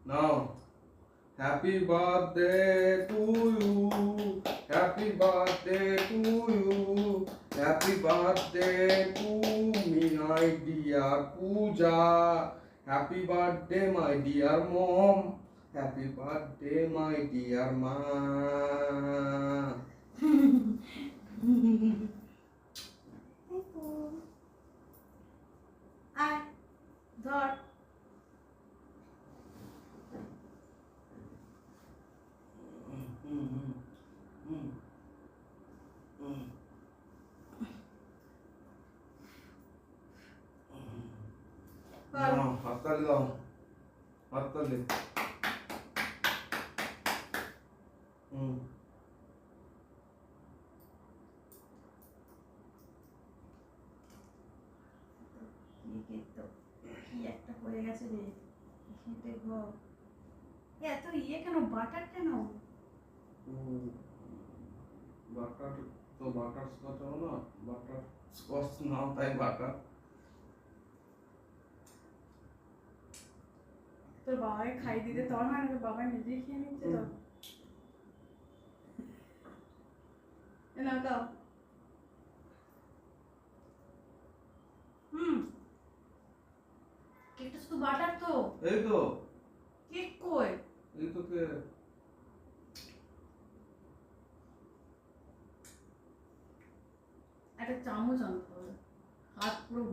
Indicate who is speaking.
Speaker 1: Now, happy birthday to you. Happy birthday to you. Happy birthday to me, my dear Pooja. Happy birthday, my dear mom. Happy birthday, my dear ma.
Speaker 2: আয় ধর
Speaker 1: হাততালি দাও, হাততালি।
Speaker 2: কি একটা হয়ে গেছে রে খেতে ঘর এত কেন বাটার কেন
Speaker 1: বাটার তো বাটার স্কচ হবে না, বাটার স্কচ নাও তাই বাটার।
Speaker 2: তোর বাবাকে খাই দিতে তোর হয় না, তোর বাবা নিজেই খেয়ে নিচ্ছে তো না দাও কেকটা শুধু বাটার তো
Speaker 1: এই তো
Speaker 2: কেক কই
Speaker 1: এই তো কে
Speaker 2: একটা চামচ আনতে হবে হাত পুরো